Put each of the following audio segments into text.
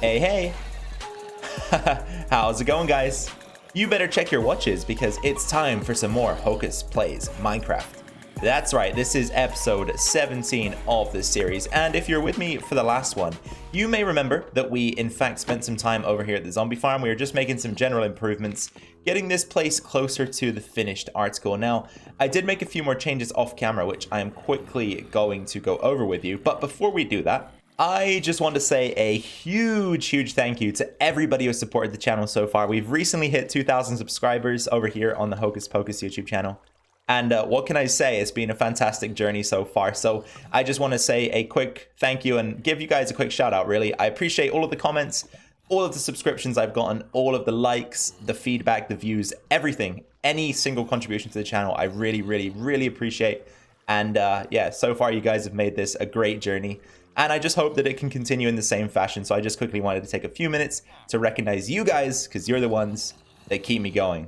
Hey, hey! How's it going, guys? You better check your watches because it's time for some more Hocus Plays Minecraft. That's right, this is episode 17 of this series, and if you're with me for the last one, you may remember that we in fact spent some time over here at the zombie farm. We were just making some general improvements, getting this place closer to the finished article. Now, I did make a few more changes off camera, which I am quickly going to go over with you, but before we do that, I just want to say a huge thank you to everybody who has supported the channel so far. We've recently hit 2,000 subscribers over here on the Hocus Pocus YouTube channel. And what can I say? It's been a fantastic journey so far. So I just want to say a quick thank you and give you guys a quick shout out, really. I appreciate all of the comments, all of the subscriptions I've gotten, all of the likes, the feedback, the views, everything. Any single contribution to the channel, I really appreciate. And yeah, so far you guys have made this a great journey. And I just hope that it can continue in the same fashion. So I just quickly wanted to take a few minutes to recognize you guys, because you're the ones that keep me going.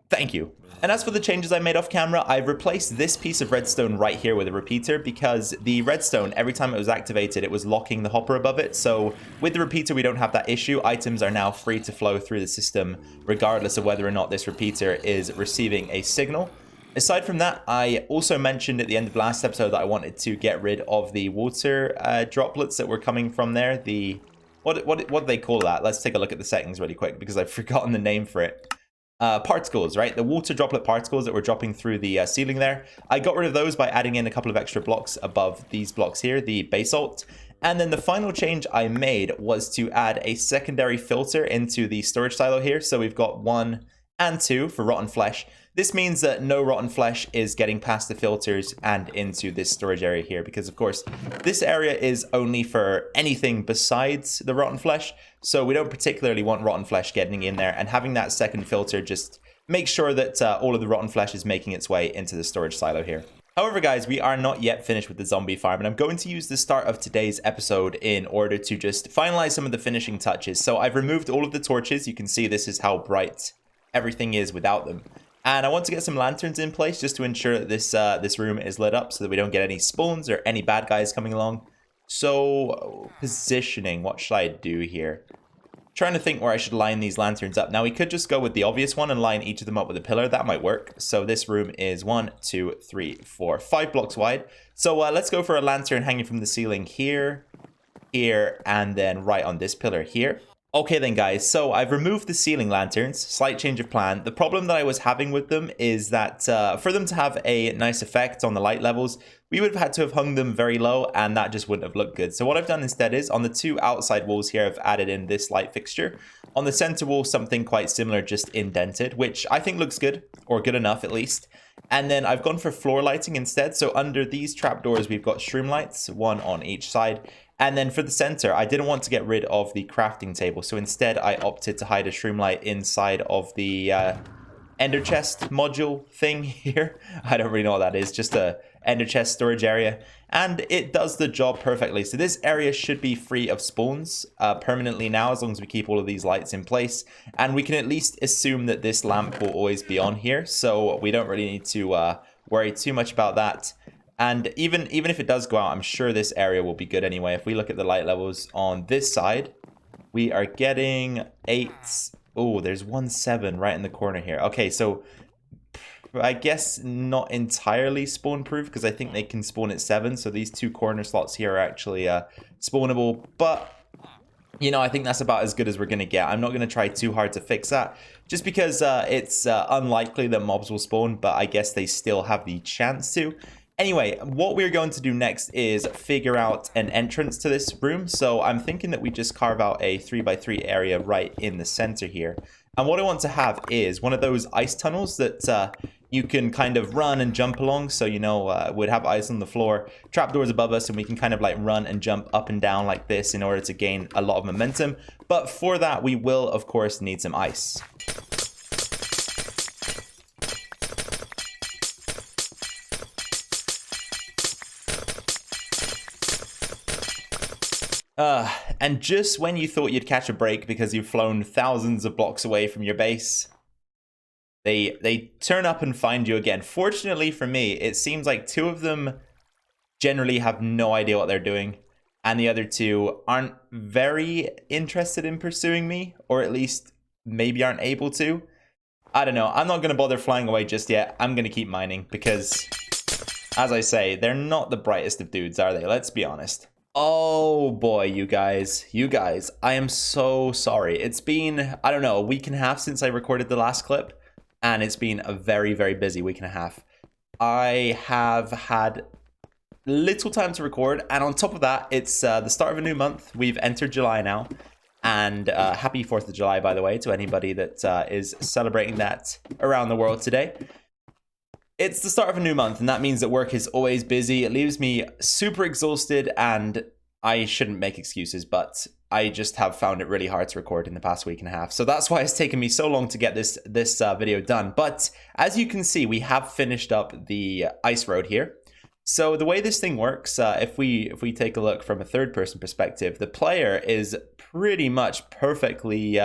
Thank you. And as for the changes I made off camera, I've replaced this piece of redstone right here with a repeater because the redstone, every time it was activated, it was locking the hopper above it. So with the repeater, we don't have that issue. Items are now free to flow through the system, regardless of whether or not this repeater is receiving a signal. Aside from that, I also mentioned at the end of last episode that I wanted to get rid of the water droplets that were coming from there. The what do they call that? Let's take a look at the settings really quick because I've forgotten the name for it. Particles, right? The water droplet particles that were dropping through the ceiling there. I got rid of those by adding in a couple of extra blocks above these blocks here, the basalt. And then the final change I made was to add a secondary filter into the storage silo here. So we've got 1 and 2 for rotten flesh. This means that no rotten flesh is getting past the filters and into this storage area here because, of course, this area is only for anything besides the rotten flesh. So we don't particularly want rotten flesh getting in there, and having that second filter just makes sure that all of the rotten flesh is making its way into the storage silo here. However, guys, we are not yet finished with the zombie farm, and I'm going to use the start of today's episode in order to just finalize some of the finishing touches. So I've removed all of the torches. You can see this is how bright everything is without them. And I want to get some lanterns in place just to ensure that this room is lit up so that we don't get any spawns or any bad guys coming along. So, positioning, what should I do here? Trying to think where I should line these lanterns up. Now, we could just go with the obvious one and line each of them up with a pillar. That might work. So this room is 1, 2, 3, 4, 5 blocks wide. So let's go for a lantern hanging from the ceiling here, here, and then right on this pillar here. Okay then, guys, so I've removed the ceiling lanterns, slight change of plan. The problem that I was having with them is that for them to have a nice effect on the light levels, we would have had to have hung them very low, and that just wouldn't have looked good. So what I've done instead is, on the 2 outside walls here, I've added in this light fixture. On the center wall, something quite similar, just indented, which I think looks good, or good enough at least. And then I've gone for floor lighting instead. So under these trapdoors, we've got shroom lights, 1 on each side. And then for the center, I didn't want to get rid of the crafting table. So instead, I opted to hide a shroom light inside of the ender chest module thing here. I don't really know what that is, just a ender chest storage area. And it does the job perfectly. So this area should be free of spawns permanently now, as long as we keep all of these lights in place. And we can at least assume that this lamp will always be on here. So we don't really need to worry too much about that. And even if it does go out, I'm sure this area will be good anyway. If we look at the light levels on this side, we are getting 8. Oh, there's 1, 7 right in the corner here. Okay, so I guess not entirely spawn proof because I think they can spawn at 7. So these 2 corner slots here are actually spawnable. But, you know, I think that's about as good as we're going to get. I'm not going to try too hard to fix that just because it's unlikely that mobs will spawn. But I guess they still have the chance to. Anyway, what we're going to do next is figure out an entrance to this room. So I'm thinking that we just carve out a 3x3 area right in the center here. And what I want to have is one of those ice tunnels that you can kind of run and jump along. So, you know, we'd have ice on the floor, trapdoors above us, and we can kind of like run and jump up and down like this in order to gain a lot of momentum. But for that, we will, of course, need some ice. And just when you thought you'd catch a break because you've flown thousands of blocks away from your base, they turn up and find you again. Fortunately for me, it seems like 2 of them generally have no idea what they're doing. and the other two aren't very interested in pursuing me, or at least maybe aren't able to. I don't know. I'm not going to bother flying away just yet. I'm going to keep mining because, as I say, they're not the brightest of dudes, are they? Let's be honest. Oh boy, you guys, I am so sorry. It's been, I don't know, a week and a half since I recorded the last clip, and it's been a very, very busy week and a half. I have had little time to record, and on top of that, it's the start of a new month. We've entered July now, and happy 4th of July, by the way, to anybody that is celebrating that around the world today. It's the start of a new month, and that means that work is always busy. It leaves me super exhausted, and I shouldn't make excuses, but I just have found it really hard to record in the past week and a half. So that's why it's taken me so long to get this video done. But as you can see, we have finished up the ice road here. So the way this thing works, if we take a look from a third-person perspective, the player is pretty much perfectly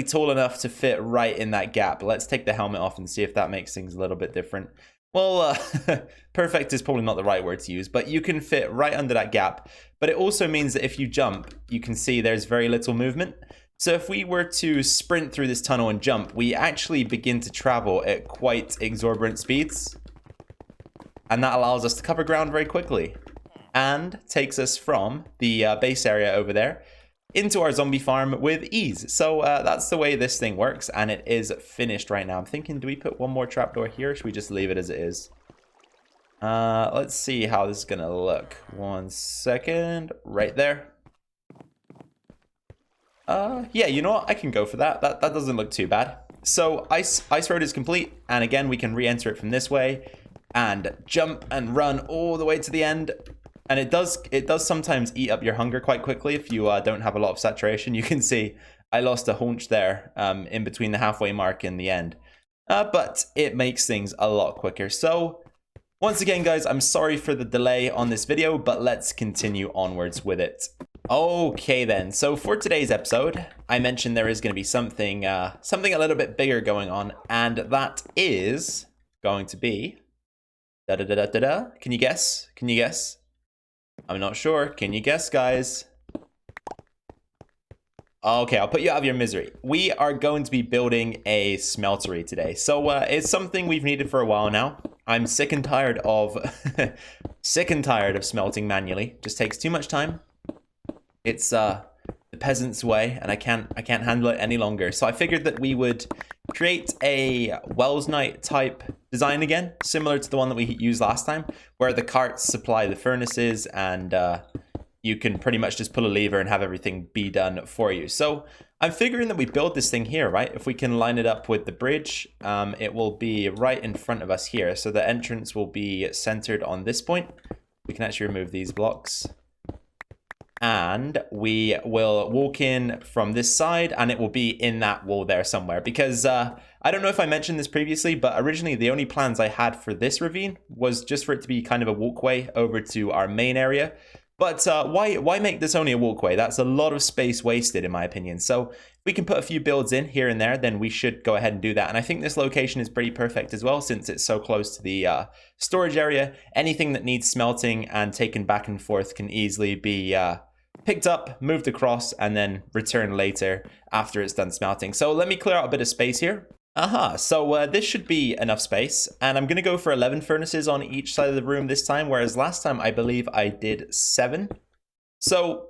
tall enough to fit right in that gap. Let's take the helmet off and see if that makes things a little bit different. Well, perfect is probably not the right word to use, but you can fit right under that gap. But it also means that if you jump, you can see there's very little movement. So if we were to sprint through this tunnel and jump, we actually begin to travel at quite exorbitant speeds. And that allows us to cover ground very quickly and takes us from the base area over there into our zombie farm with ease. So that's the way this thing works, and it is finished right now. I'm thinking, do we put one more trapdoor here, or should we just leave it as it is? Let's see how this is gonna look. 1 second, right there. Yeah, you know what? I can go for that. That doesn't look too bad. So ice road is complete, and again, we can re-enter it from this way and jump and run all the way to the end. And it does sometimes eat up your hunger quite quickly if you don't have a lot of saturation. You can see I lost a haunch there in between the halfway mark and the end. But it makes things a lot quicker. So once again, guys, I'm sorry for the delay on this video, but let's continue onwards with it. Okay then, so for today's episode, I mentioned there is going to be something a little bit bigger going on, and that is going to be da-da-da-da-da-da. Can you guess? Can you guess? I'm not sure. Can you guess, guys? Okay, I'll put you out of your misery. We are going to be building a smeltery today. So it's something we've needed for a while now. I'm sick and tired of smelting manually. Just takes too much time. It's the peasant's way, and I can't handle it any longer. So I figured that we would create a Wells Night type design again, similar to the one that we used last time, where the carts supply the furnaces, and you can pretty much just pull a lever and have everything be done for you. So I'm figuring that we build this thing here, right? If we can line it up with the bridge, it will be right in front of us here. So the entrance will be centered on this point. We can actually remove these blocks. And we will walk in from this side, and it will be in that wall there somewhere. Because I don't know if I mentioned this previously, but originally the only plans I had for this ravine was just for it to be kind of a walkway over to our main area. But why make this only a walkway? That's a lot of space wasted, in my opinion. So if we can put a few builds in here and there, then we should go ahead and do that. And I think this location is pretty perfect as well, since it's so close to the storage area. Anything that needs smelting and taken back and forth can easily be picked up, moved across, and then return later after it's done smelting. So let me clear out a bit of space here. So this should be enough space, and I'm gonna go for 11 furnaces on each side of the room this time, whereas last time I believe I did 7. So,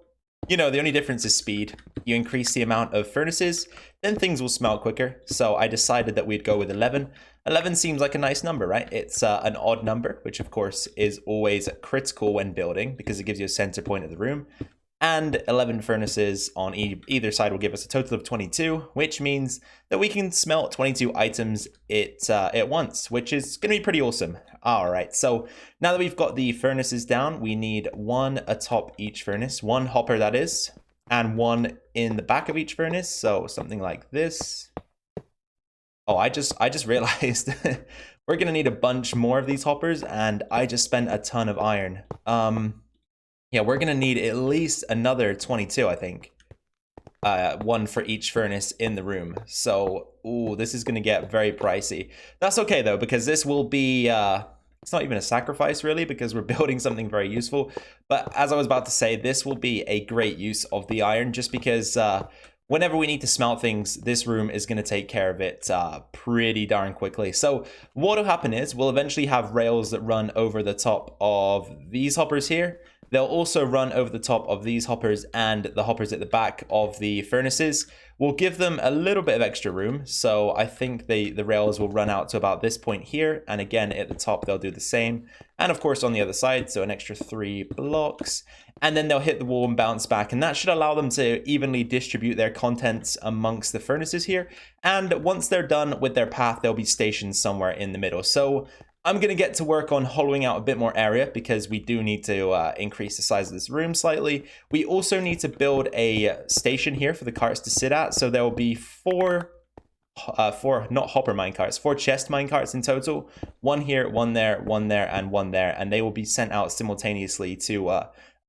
you know, the only difference is speed. You increase the amount of furnaces, then things will smelt quicker. So I decided that we'd go with 11. 11 seems like a nice number, right? It's an odd number, which of course is always critical when building because it gives you a center point of the room. And 11 furnaces on either side will give us a total of 22, which means that we can smelt 22 items at once, which is going to be pretty awesome. All right, so now that we've got the furnaces down, we need one atop each furnace, one hopper that is, and one in the back of each furnace, so something like this. Oh, I just realized we're going to need a bunch more of these hoppers, and I just spent a ton of iron. Yeah, we're going to need at least another 22, I think. One for each furnace in the room. So, ooh, this is going to get very pricey. That's okay, though, because this will be It's not even a sacrifice really, because we're building something very useful. But as I was about to say, this will be a great use of the iron, just because whenever we need to smelt things, this room is going to take care of it pretty darn quickly. So what will happen is we'll eventually have rails that run over the top of these hoppers here. They'll also run over the top of these hoppers and the hoppers at the back of the furnaces. We'll give them a little bit of extra room. So I think the rails will run out to about this point here. And again, at the top, they'll do the same. And of course, on the other side, so an extra 3 blocks. And then they'll hit the wall and bounce back. And that should allow them to evenly distribute their contents amongst the furnaces here. And once they're done with their path, they'll be stationed somewhere in the middle. So I'm going to get to work on hollowing out a bit more area, because we do need to increase the size of this room slightly. We also need to build a station here for the carts to sit at. So there will be four not hopper minecarts, 4 chest minecarts in total. 1 here, 1 there, 1 there, and 1 there. And they will be sent out simultaneously to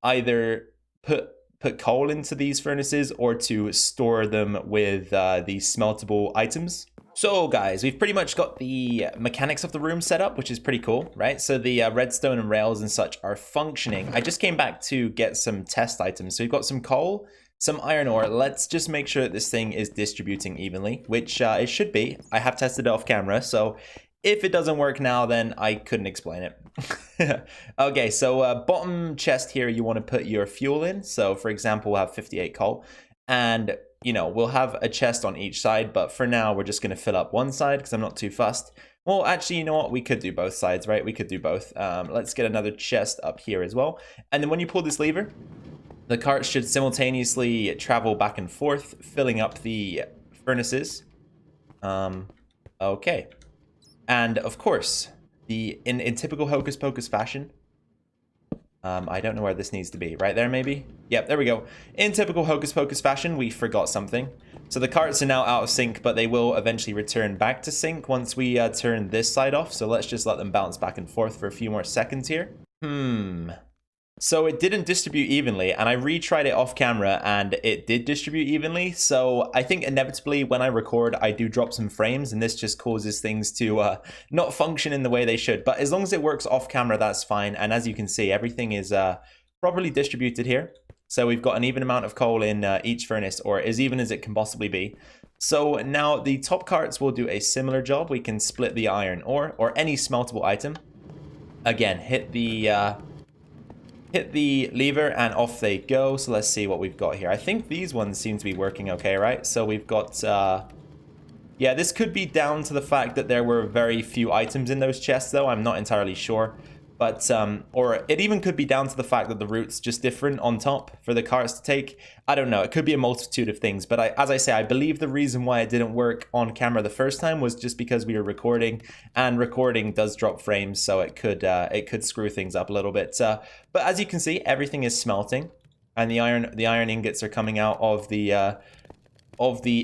either put coal into these furnaces or to store them with these smeltable items. So guys, we've pretty much got the mechanics of the room set up, which is pretty cool, right? So the redstone and rails and such are functioning. I just came back to get some test items. So we've got some coal, some iron ore. Let's just make sure that this thing is distributing evenly, which it should be. I have tested it off camera, so if it doesn't work now, then I couldn't explain it. Okay, so bottom chest here, you want to put your fuel in. So for example, we'll have 58 coal, and you know, we'll have a chest on each side, but for now, we're just going to fill up one side because I'm not too fussed. Well, actually, you know what? We could do both sides, right? We could do both. Let's get another chest up here as well. And then when you pull this lever, the cart should simultaneously travel back and forth, filling up the furnaces. Okay. And of course, in typical Hocus Pocus fashion, I don't know where this needs to be. Right there, maybe? Yep, there we go. In typical Hocus Pocus fashion, we forgot something. So the carts are now out of sync, but they will eventually return back to sync once we turn this side off. So let's just let them bounce back and forth for a few more seconds here. So it didn't distribute evenly, and I retried it off camera, and it did distribute evenly. So I think inevitably when I record, I do drop some frames, and this just causes things to not function in the way they should. But as long as it works off camera, that's fine. And as you can see, everything is properly distributed here. So we've got an even amount of coal in each furnace, or as even as it can possibly be. So now the top carts will do a similar job. We can split the iron ore or any smeltable item. Again, hit the lever and off they go. So let's see what we've got here. I think these ones seem to be working okay, right? So we've got, yeah, this could be down to the fact that there were very few items in those chests, though. I'm not entirely sure. But, or it even could be down to the fact that the route's just different on top for the carts to take. I don't know. It could be a multitude of things. But as I say, I believe the reason why it didn't work on camera the first time was just because we were recording, and recording does drop frames, so it could screw things up a little bit. But as you can see, everything is smelting, and the iron ingots are coming out of the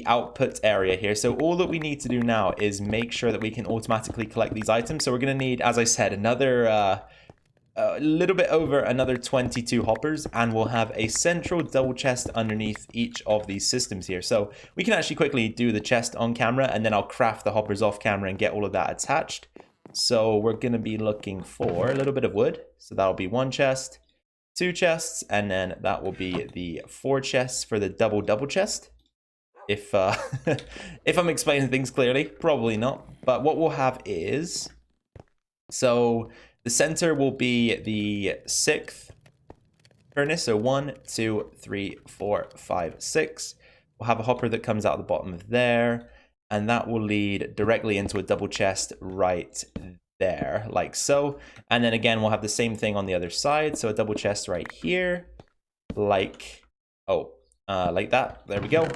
output area here. So all that we need to do now is make sure that we can automatically collect these items. So we're going to need, as I said, another a little bit over another 22 hoppers, and we'll have a central double chest underneath each of these systems here. So we can actually quickly do the chest on camera, and then I'll craft the hoppers off camera and get all of that attached. So we're going to be looking for a little bit of wood. So that'll be 1 chest, 2 chests, and then that will be the 4 chests for the double chest. If if I'm explaining things clearly, probably not. But what we'll have is, so the center will be the 6th furnace. So 1, 2, 3, 4, 5, 6. We'll have a hopper that comes out the bottom of there, and that will lead directly into a double chest right there, like so. And then again, we'll have the same thing on the other side. So a double chest right here, like, like that. There we go.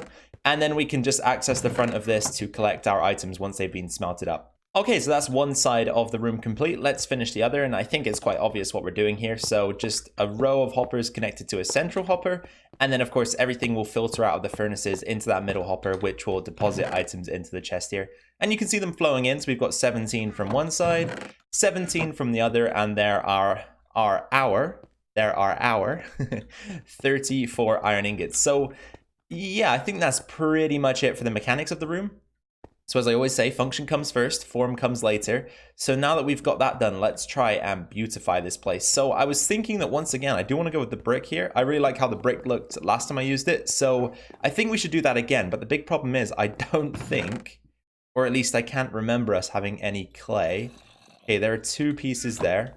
And then we can just access the front of this to collect our items once they've been smelted up. Okay, so that's one side of the room complete. Let's finish the other, and I think it's quite obvious what we're doing here. So just a row of hoppers connected to a central hopper, and then of course everything will filter out of the furnaces into that middle hopper, which will deposit items into the chest here. And you can see them flowing in. So we've got 17 from one side, 17 from the other, and there are our 34 iron ingots. So yeah, I think that's pretty much it for the mechanics of the room. So as I always say, function comes first, form comes later. So now that we've got that done, let's try and beautify this place. So I was thinking that once again, I do want to go with the brick here. I really like how the brick looked last time I used it. So I think we should do that again. But the big problem is I don't think, or at least I can't remember us having any clay. Okay, there are 2 pieces there.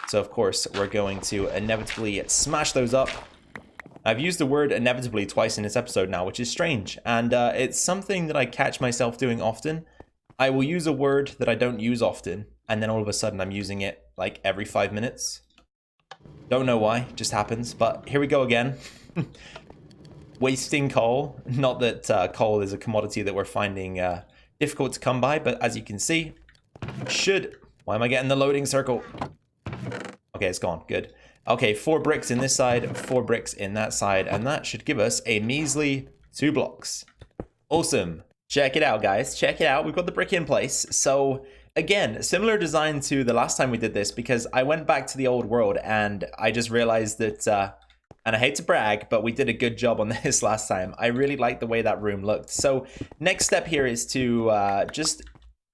So of course, we're going to inevitably smash those up. I've used the word inevitably twice in this episode now, which is strange. And it's something that I catch myself doing often. I will use a word that I don't use often, and then all of a sudden I'm using it like every 5 minutes. Don't know why, just happens. But here we go again. Wasting coal. Not that coal is a commodity that we're finding difficult to come by, but as you can see, why am I getting the loading circle? Okay, it's gone. Good. Okay, 4 bricks in this side, 4 bricks in that side, and that should give us a measly 2 blocks. Awesome. Check it out, guys. Check it out. We've got the brick in place. So, again, similar design to the last time we did this, because I went back to the old world and I just realized that, and I hate to brag, but we did a good job on this last time. I really like the way that room looked. So, next step here is to just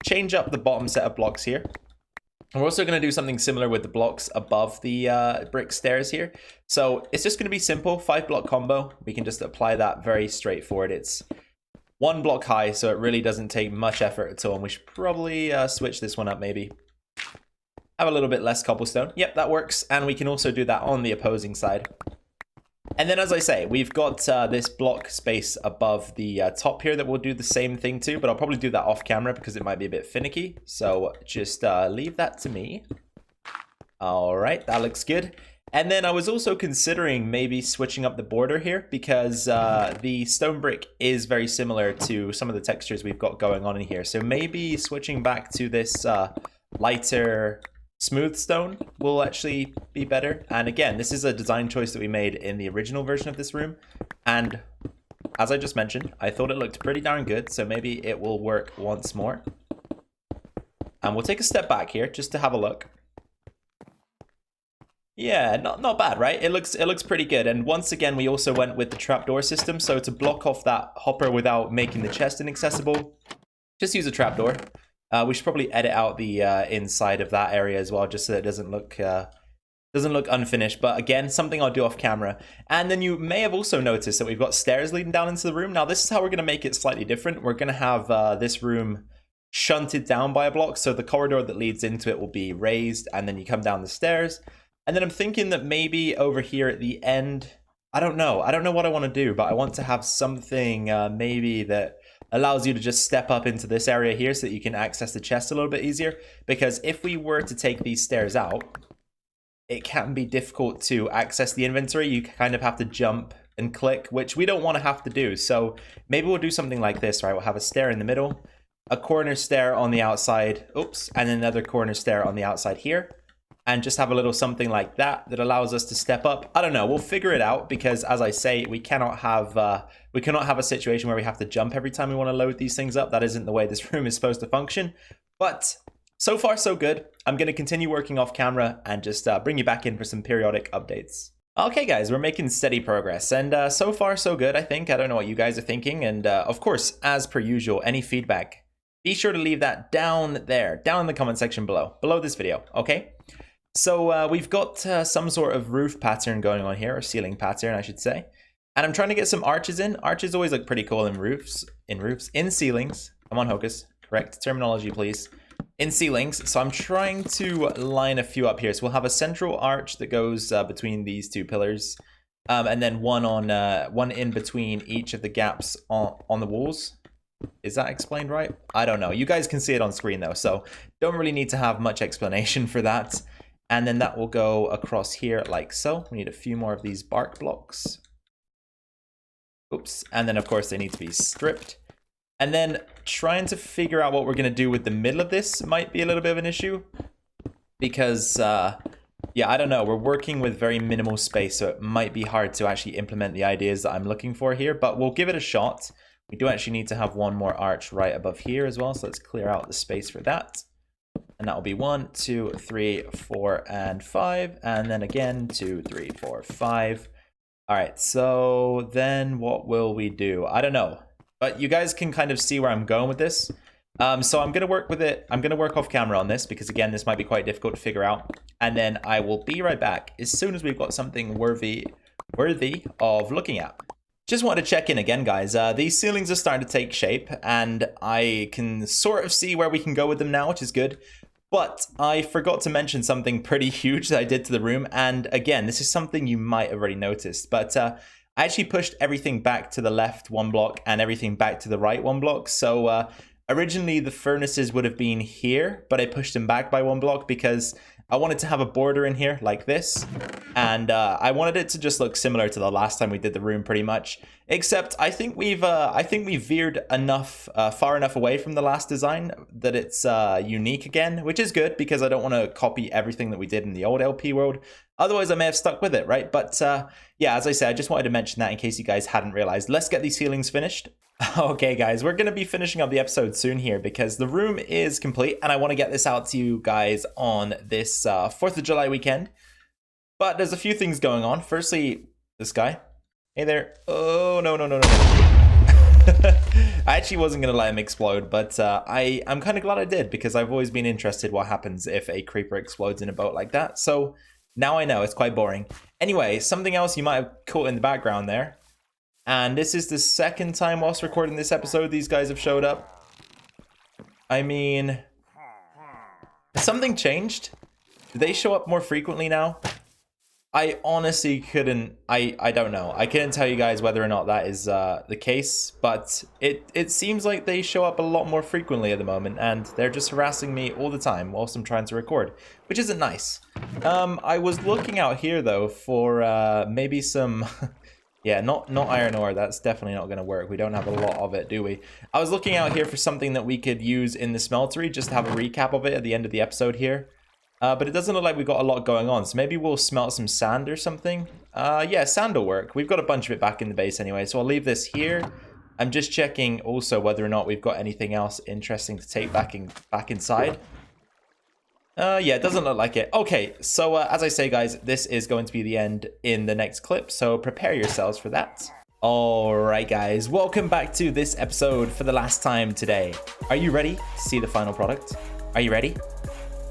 change up the bottom set of blocks here. We're also going to do something similar with the blocks above the brick stairs here. So it's just going to be simple, 5-block combo. We can just apply that very straightforward. It's 1 block high, so it really doesn't take much effort at all. And we should probably switch this one up maybe. Have a little bit less cobblestone. Yep, that works. And we can also do that on the opposing side. And then, as I say, we've got this block space above the top here that we'll do the same thing to, but I'll probably do that off camera because it might be a bit finicky. So just leave that to me. All right, that looks good. And then I was also considering maybe switching up the border here because the stone brick is very similar to some of the textures we've got going on in here. So maybe switching back to this lighter smooth stone will actually be better. And again, this is a design choice that we made in the original version of this room. And as I just mentioned, I thought it looked pretty darn good. So maybe it will work once more. And we'll take a step back here just to have a look. Yeah, not bad, right? It looks pretty good. And once again, we also went with the trapdoor system. So to block off that hopper without making the chest inaccessible, just use a trapdoor. We should probably edit out the inside of that area as well, just so that it doesn't look unfinished. But again, something I'll do off camera. And then you may have also noticed that we've got stairs leading down into the room. Now, this is how we're going to make it slightly different. We're going to have this room shunted down by a block. So the corridor that leads into it will be raised, and then you come down the stairs. And then I'm thinking that maybe over here at the end, I don't know what I want to do, but I want to have something maybe that allows you to just step up into this area here so that you can access the chest a little bit easier. Because if we were to take these stairs out, it can be difficult to access the inventory. You kind of have to jump and click, which we don't want to have to do. So maybe we'll do something like this, right? We'll have a stair in the middle, a corner stair on the outside, oops, and another corner stair on the outside here. And just have a little something like that that allows us to step up. I don't know. We'll figure it out because, as I say, we cannot have a situation where we have to jump every time we want to load these things up. That isn't the way this room is supposed to function. But so far, so good. I'm going to continue working off camera and just bring you back in for some periodic updates. Okay, guys, we're making steady progress. And so far, so good, I think. I don't know what you guys are thinking. And of course, as per usual, any feedback, be sure to leave that down there, down in the comment section below this video, okay? So we've got some sort of roof pattern going on here, or ceiling pattern, I should say. And I'm trying to get some arches in. Arches always look pretty cool in ceilings. Come on, Hocus. Correct terminology, please. In ceilings. So I'm trying to line a few up here. So we'll have a central arch that goes between these 2 pillars. And then one in between each of the gaps on the walls. Is that explained right? I don't know. You guys can see it on screen though, so don't really need to have much explanation for that. And then that will go across here like so. We need a few more of these bark blocks. Oops. And then, of course, they need to be stripped. And then trying to figure out what we're going to do with the middle of this might be a little bit of an issue. Because, yeah, I don't know. We're working with very minimal space, so it might be hard to actually implement the ideas that I'm looking for here. But we'll give it a shot. We do actually need to have one more arch right above here as well. So let's clear out the space for that. And that will be 1, 2, 3, 4, and 5. And then again, 2, 3, 4, 5. All right, so then what will we do? I don't know. but you guys can kind of see where I'm going with this. So I'm going to work with it. I'm going to work off camera on this because, again, this might be quite difficult to figure out. And then I will be right back as soon as we've got something worthy of looking at. Just wanted to check in again, guys. These ceilings are starting to take shape, and I can sort of see where we can go with them now, which is good. But I forgot to mention something pretty huge that I did to the room. And again, this is something you might have already noticed. But I actually pushed everything back to the left 1 block and everything back to the right 1 block. So originally the furnaces would have been here, but I pushed them back by 1 block because I wanted to have a border in here like this, and I wanted it to just look similar to the last time we did the room, pretty much. Except I think we've veered enough far enough away from the last design that it's unique again, which is good because I don't want to copy everything that we did in the old LP world. Otherwise, I may have stuck with it, right? But yeah, as I said, I just wanted to mention that in case you guys hadn't realized. Let's get these ceilings finished. Okay, guys, we're going to be finishing up the episode soon here because the room is complete and I want to get this out to you guys on this 4th of July weekend. But there's a few things going on. Firstly, this guy. Hey there. Oh, no. I actually wasn't going to let him explode, but I'm kind of glad I did because I've always been interested what happens if a creeper explodes in a boat like that. So now I know, it's quite boring. Anyway, something else you might have caught in the background there. And this is the 2nd time whilst recording this episode these guys have showed up. I mean, has something changed? Do they show up more frequently now? I honestly couldn't, I don't know. I couldn't tell you guys whether or not that is the case, but it seems like they show up a lot more frequently at the moment, and they're just harassing me all the time whilst I'm trying to record, which isn't nice. I was looking out here though for maybe some... Yeah, not iron ore. That's definitely not going to work. We don't have a lot of it, do we? I was looking out here for something that we could use in the smeltery, just to have a recap of it at the end of the episode here. But it doesn't look like we've got a lot going on, so maybe we'll smelt some sand or something. Yeah, sand will work. We've got a bunch of it back in the base anyway, so I'll leave this here. I'm just checking also whether or not we've got anything else interesting to take back inside. Yeah, it doesn't look like it. Okay, so as I say, guys, this is going to be the end in the next clip, so prepare yourselves for that. Alright, guys, welcome back to this episode for the last time today. Are you ready to see the final product? Are you ready?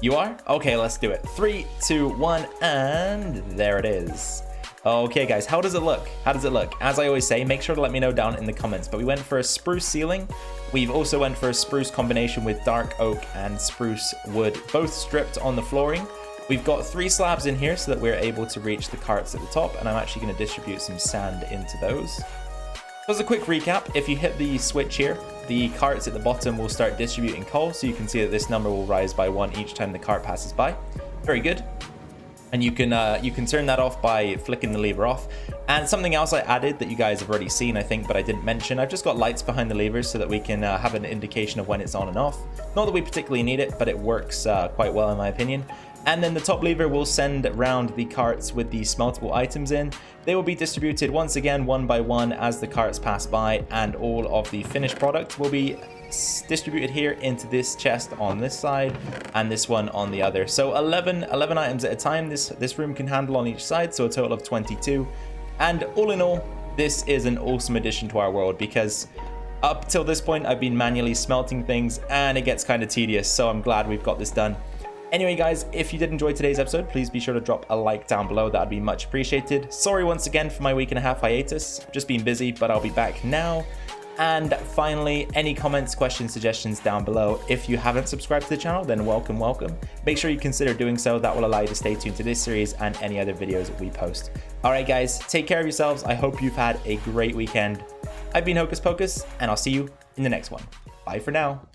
You are? Okay, let's do it. 3, 2, 1, and there it is. Okay, guys, how does it look? How does it look? As I always say, make sure to let me know down in the comments. But we went for a spruce ceiling. We've also went for a spruce combination with dark oak and spruce wood, both stripped on the flooring. We've got 3 slabs in here so that we're able to reach the carts at the top, and I'm actually going to distribute some sand into those. As a quick recap, if you hit the switch here, the carts at the bottom will start distributing coal, so you can see that this number will rise by 1 each time the cart passes by. Very good. And you can turn that off by flicking the lever off. And something else I added that you guys have already seen, I think, but I didn't mention. I've just got lights behind the levers so that we can have an indication of when it's on and off. Not that we particularly need it, but it works quite well in my opinion. And then the top lever will send round the carts with the smeltable items in. They will be distributed once again 1 by 1 as the carts pass by, and all of the finished product will be distributed here into this chest on this side and this one on the other. So 11 items at a time this room can handle on each side, so a total of 22. And all in all, this is an awesome addition to our world because up till this point I've been manually smelting things and it gets kind of tedious, so I'm glad we've got this done. Anyway, guys, if you did enjoy today's episode, please be sure to drop a like down below. That'd be much appreciated. Sorry once again for my week-and-a-half hiatus. Just been busy, but I'll be back now. And finally, any comments, questions, suggestions down below. If you haven't subscribed to the channel, then welcome. Make sure you consider doing so. That will allow you to stay tuned to this series and any other videos that we post. All right, guys, take care of yourselves. I hope you've had a great weekend. I've been Hocus Pocus, and I'll see you in the next one. Bye for now.